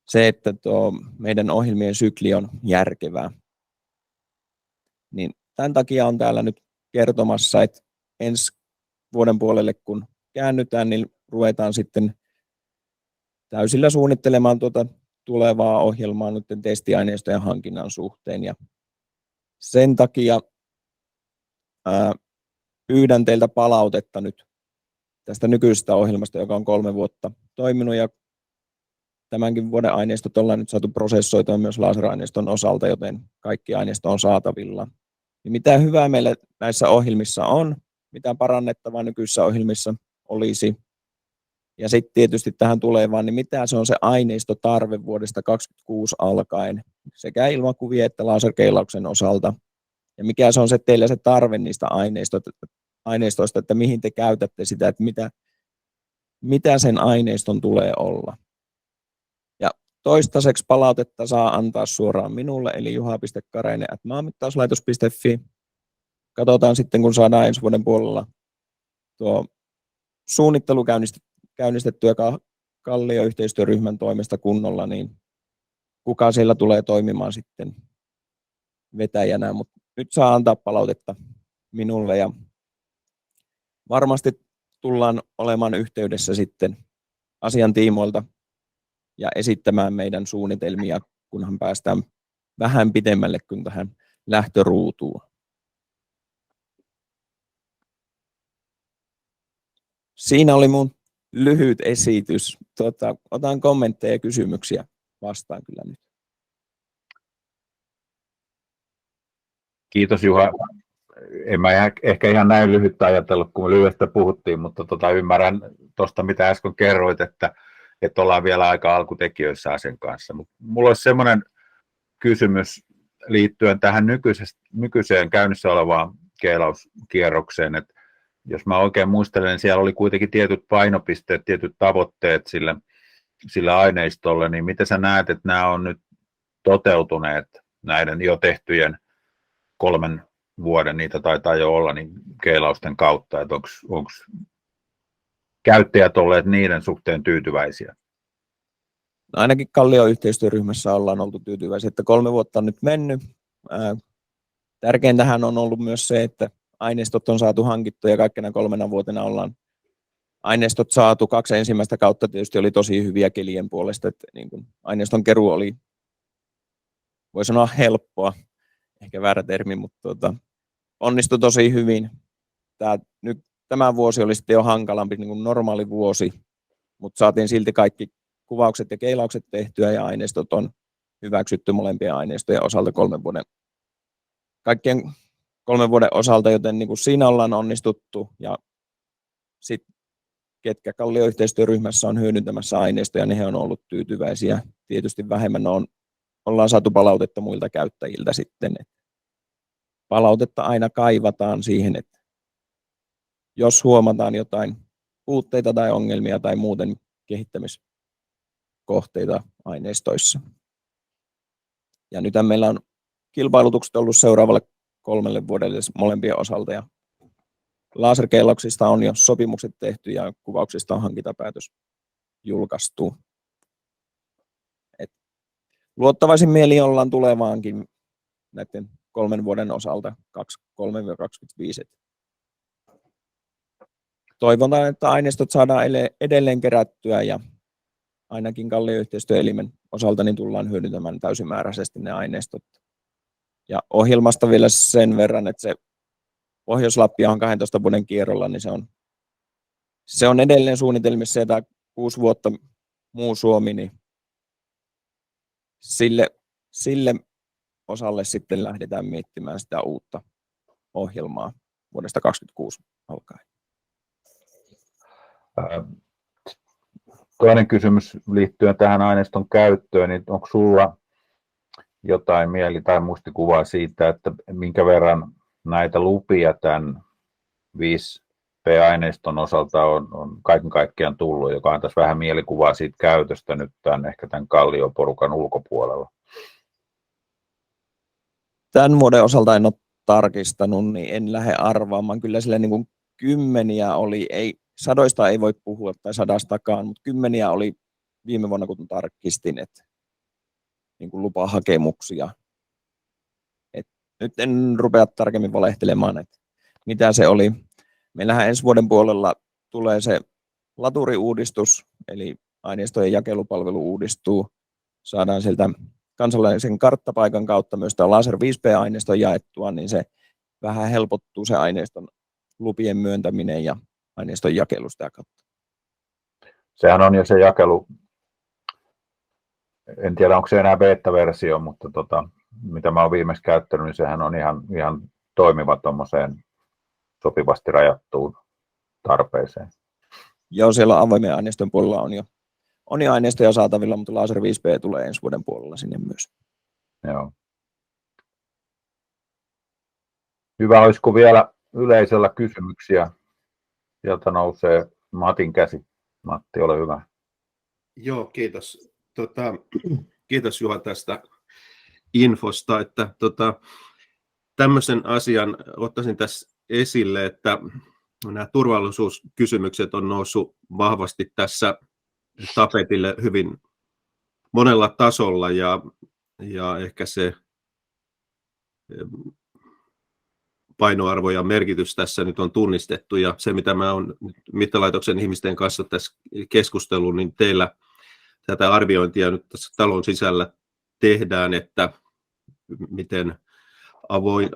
se, että meidän ohjelmien sykli on järkevää. Niin tämän takia on täällä nyt kertomassa, että ensi vuoden puolelle kun käännytään, niin ruvetaan sitten täysillä suunnittelemaan tulevaa ohjelmaa nyt testiaineistojen hankinnan suhteen. Ja sen takia pyydän teiltä palautetta nyt tästä nykyisestä ohjelmasta, joka on 3 vuotta toiminut ja tämänkin vuoden aineistot ollaan nyt saatu prosessoitua myös laseraineiston osalta, joten kaikki aineisto on saatavilla. Ja mitä hyvää meillä näissä ohjelmissa on, mitä parannettavaa nykyisissä ohjelmissa olisi. Ja sitten tietysti tähän tulevaan, niin mitä se on se aineistotarve vuodesta 2026 alkaen sekä ilmakuvien että laserkeilauksen osalta. Ja mikä se on se teillä se tarve niistä aineistoista, että mihin te käytätte sitä, että mitä sen aineiston tulee olla. Toistaiseksi palautetta saa antaa suoraan minulle, eli juha.kareinen@maanmittauslaitos.fi. Katsotaan sitten, kun saadaan ensi vuoden puolella tuo suunnittelu käynnistettyä Kallio-yhteistyöryhmän toimesta kunnolla, niin kuka siellä tulee toimimaan sitten vetäjänä, mutta nyt saa antaa palautetta minulle ja varmasti tullaan olemaan yhteydessä sitten asian tiimoilta ja esittämään meidän suunnitelmia, kunhan päästään vähän pidemmälle kuin tähän lähtöruutuun. Siinä oli mun lyhyt esitys. Otan kommentteja ja kysymyksiä vastaan kyllä nyt. Kiitos Juha. En mä ehkä ihan näin lyhyttä ajatellut, kun me lyhyestä puhuttiin, mutta ymmärrän tuosta, mitä äsken kerroit, että ollaan vielä aika alkutekijöissä asian kanssa. Mulla olisi semmoinen kysymys liittyen tähän nykyiseen käynnissä olevaan keilauskierrokseen, että jos mä oikein muistelen, niin siellä oli kuitenkin tietyt painopisteet, tietyt tavoitteet sille aineistolle, niin miten sä näet, että nämä on nyt toteutuneet näiden jo tehtyjen 3 vuoden, niitä taitaa jo olla, niin keilausten kautta, että onko käyttäjät olleet niiden suhteen tyytyväisiä? No ainakin Kallio-yhteistyöryhmässä ollaan oltu tyytyväisiä, että 3 vuotta on nyt mennyt. Tärkeintähän on ollut myös se, että aineistot on saatu hankittua ja kaikkina 3 vuotena ollaan aineistot saatu. 2 ensimmäistä kautta tietysti oli tosi hyviä kelien puolesta, että niin kuin aineiston keruu oli, voi sanoa helppoa, ehkä väärä termi, mutta onnistui tosi hyvin. Tämä vuosi oli sitten jo hankalampi niin kuin normaali vuosi, mutta saatiin silti kaikki kuvaukset ja keilaukset tehtyä ja aineistot on hyväksytty molempien aineistojen osalta 3 vuoden. Kaikkien 3 vuoden osalta, joten niin kuin siinä ollaan onnistuttu ja sitten ketkä Kallio-yhteistyöryhmässä on hyödyntämässä aineistoja, niin he on ollut tyytyväisiä. Tietysti vähemmän ollaan saatu palautetta muilta käyttäjiltä sitten. Palautetta aina kaivataan siihen, että jos huomataan jotain puutteita tai ongelmia tai muuten kehittämiskohteita aineistoissa. Ja nyt meillä on kilpailutukset ollut seuraavalle 3 vuodelle molempien osalta ja laserkeilauksista on jo sopimukset tehty ja kuvauksista on hankintapäätös julkaistu. Luottavaisin mieli ollaan tulevaankin näiden 3 vuoden osalta 23-25. Toivotaan, että aineistot saadaan edelleen kerättyä ja ainakin Kallio-yhteistyöelimen osalta niin tullaan hyödyntämään täysimääräisesti ne aineistot. Ja ohjelmasta vielä sen verran, että se Pohjois-Lappi on 12 vuoden kierrolla, niin se on edelleen suunnitelmissa, että 6 vuotta muu Suomi, niin sille osalle sitten lähdetään miettimään sitä uutta ohjelmaa vuodesta 2026 alkaen. Toinen kysymys liittyen tähän aineiston käyttöön, niin onko sulla jotain mieli- tai muistikuvaa siitä, että minkä verran näitä lupia tämän 5P-aineiston osalta on kaiken kaikkiaan tullut, joka antaisi vähän mielikuvaa siitä käytöstä nyt ehkä tämän Kallio-porukan ulkopuolella? Tämän vuoden osalta en ole tarkistanut, niin en lähde arvaamaan. Kyllä sillä niin kuin 10 oli, sadoista ei voi puhua tai sadastakaan, mutta 10 oli viime vuonna, kun tarkistin, että niin kuin lupahakemuksia. Nyt en rupea tarkemmin valehtelemaan, että mitä se oli. Meillähän ensi vuoden puolella tulee se laturiuudistus, eli aineistojen jakelupalvelu uudistuu. Saadaan sieltä kansallisen karttapaikan kautta myös tämä laser 5P-aineiston jaettua, niin se vähän helpottuu se aineiston lupien myöntäminen ja aineiston jakelu sitä kautta. Sehän on jo se jakelu, en tiedä onko se enää beta-versio, mutta mitä mä oon viimeksi käyttänyt, niin sehän on ihan toimiva tuommoiseen sopivasti rajattuun tarpeeseen. Joo, siellä avoimen aineiston puolella on jo aineistoja saatavilla, mutta laser 5P tulee ensi vuoden puolella sinne myös. Joo. Hyvä, olisiko vielä yleisöllä kysymyksiä? Sieltä nousee Matin käsi. Matti, ole hyvä. Joo, kiitos. Kiitos Juha tästä infosta, että tämmöisen asian ottaisin tässä esille, että nämä turvallisuuskysymykset on noussut vahvasti tässä tapetille hyvin monella tasolla ja ehkä se painoarvo ja merkitys tässä nyt on tunnistettu, ja se mitä mä oon mittalaitoksen ihmisten kanssa tässä keskustellut, niin teillä tätä arviointia nyt tässä talon sisällä tehdään, että miten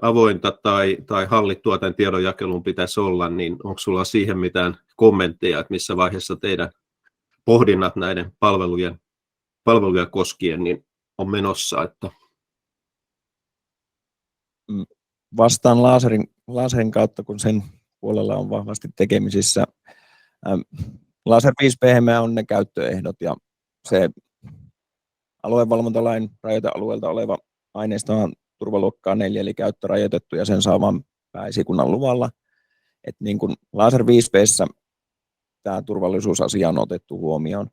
avointa tai hallittua tämän tiedonjakelun pitäisi olla, niin onko sulla siihen mitään kommentteja, että missä vaiheessa teidän pohdinnat näiden palveluja koskien niin on menossa? Että... Vastaan laserin kautta, kun sen puolella on vahvasti tekemisissä. Laser 5P on ne käyttöehdot, ja se aluevalvontalain rajoitealueelta oleva aineisto on turvaluokkaa 4, eli käyttörajoitettu, ja sen saa vain pääesikunnan luvalla. Et niin kuin Laser 5P:ssä tämä turvallisuusasia on otettu huomioon.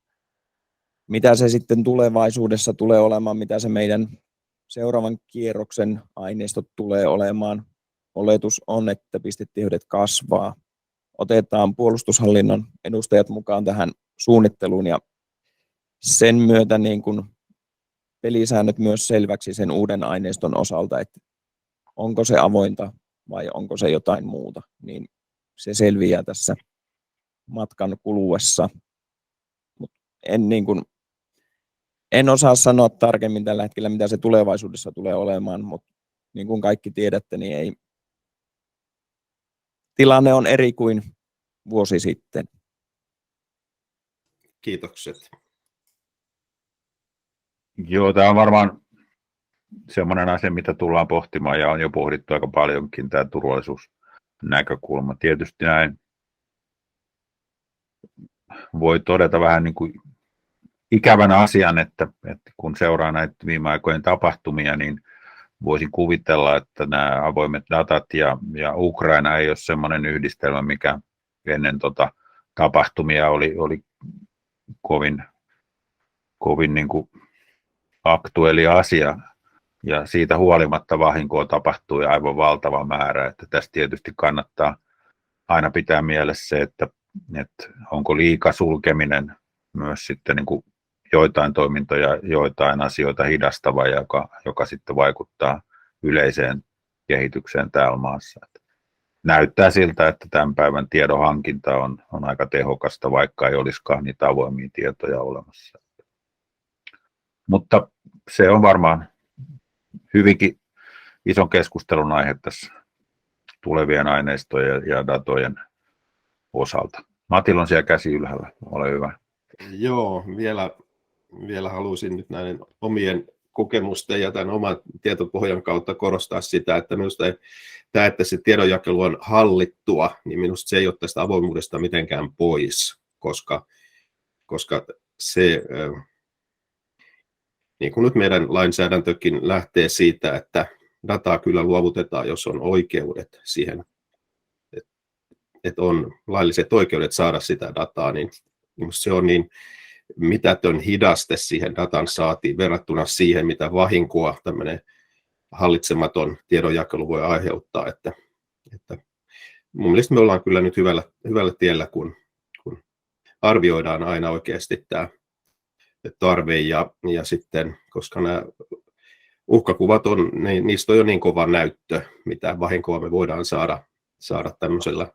Mitä se sitten tulevaisuudessa tulee olemaan, mitä se meidän seuraavan kierroksen aineistot tulee olemaan? Oletus on, että pistetiheydet kasvaa. Otetaan puolustushallinnon edustajat mukaan tähän suunnitteluun, ja sen myötä niin kuin pelisäännöt myös selväksi sen uuden aineiston osalta, että onko se avointa vai onko se jotain muuta, niin se selviää tässä matkan kuluessa. Mut en osaa sanoa tarkemmin tällä hetkellä, mitä se tulevaisuudessa tulee olemaan, mutta niin kuin kaikki tiedätte, niin tilanne on eri kuin vuosi sitten. Kiitokset. Joo, tämä on varmaan semmoinen asia, mitä tullaan pohtimaan ja on jo pohdittu aika paljonkin, tämä turvallisuusnäkökulma. Tietysti näin voi todeta vähän niin kuin ikävänä asian, että kun seuraa näitä viime aikojen tapahtumia, niin voisin kuvitella, että nämä avoimet datat ja Ukraina ei ole semmoinen yhdistelmä, mikä ennen tapahtumia oli kovin niin kuin aktuelli asia, ja siitä huolimatta vahinkoa tapahtui aivan valtava määrä, että tässä tietysti kannattaa aina pitää mielessä se, että onko liika sulkeminen myös sitten niin kuin joitain toimintoja, joitain asioita hidastava, joka sitten vaikuttaa yleiseen kehitykseen täällä maassa. Näyttää siltä, että tämän päivän tiedon hankinta on aika tehokasta, vaikka ei olisikaan niitä avoimia tietoja olemassa. Mutta se on varmaan hyvinkin ison keskustelun aihe tässä tulevien aineistojen ja datojen osalta. Matilla on siellä käsi ylhäällä, ole hyvä. Joo, vielä haluaisin nyt näiden omien kokemusten ja tämän oman tietopohjan kautta korostaa sitä, että minusta tämä, että se tiedonjakelu on hallittua, niin minusta se ei ole tästä avoimuudesta mitenkään pois, koska se, niin kuin nyt meidän lainsäädäntökin lähtee siitä, että dataa kyllä luovutetaan, jos on oikeudet siihen, että on lailliset oikeudet saada sitä dataa, niin se on niin mitätön hidaste siihen datan saatiin verrattuna siihen, mitä vahinkoa tämmöinen hallitsematon tiedonjakelu voi aiheuttaa. Että mun mielestä me ollaan kyllä nyt hyvällä tiellä, kun arvioidaan aina oikeasti tämä tarve ja sitten, koska nämä uhkakuvat niistä on jo niin kova näyttö, mitä vahinkoa me voidaan saada tämmöisellä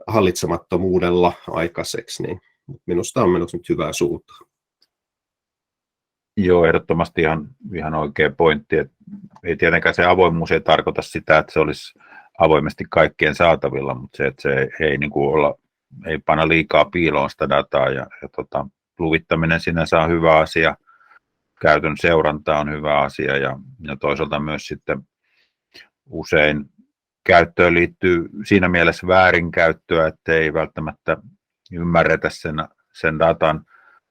hallitsemattomuudella aikaiseksi, niin minusta on menossa nyt hyvää suuntaan. Joo, ehdottomasti ihan oikea pointti. Että ei tietenkään se avoimuus ei tarkoita sitä, että se olisi avoimesti kaikkien saatavilla, mutta se, että se ei niin kuin ei panna liikaa piiloon sitä dataa ja luvittaminen sinänsä on hyvä asia, käytön seuranta on hyvä asia ja toisaalta myös sitten usein käyttöön liittyy siinä mielessä väärinkäyttöä, että ei välttämättä ymmärretä sen datan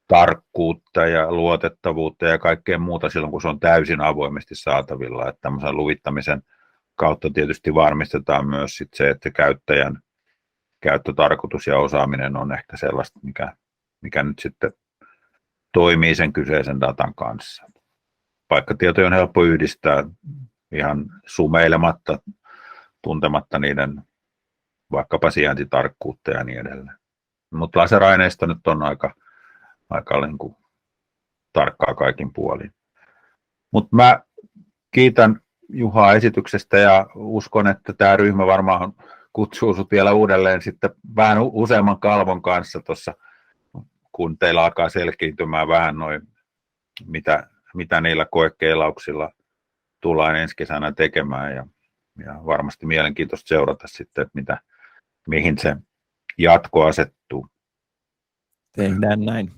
tarkkuutta ja luotettavuutta ja kaikkea muuta silloin, kun se on täysin avoimesti saatavilla. Että tämmöisen luvittamisen kautta tietysti varmistetaan myös sit se, että käyttäjän käyttötarkoitus ja osaaminen on ehkä sellaista, mikä nyt sitten toimii sen kyseisen datan kanssa. Paikkatietoja on helppo yhdistää ihan sumeilematta, tuntematta niiden vaikkapa sijaintitarkkuutta ja niin edelleen. Mutta laseraineisto nyt on aika niin kuin tarkkaa kaikin puolin. Mutta mä kiitän Juhaa esityksestä ja uskon, että tämä ryhmä varmaan kutsuu sut vielä uudelleen sitten vähän useamman kalvon kanssa tuossa, kun teillä alkaa selkiintymään vähän noin, mitä niillä koekeilauksilla tullaan ensi kesänä tekemään ja varmasti mielenkiintoista seurata sitten, että mihin se jatko asettuu. Tehdään näin.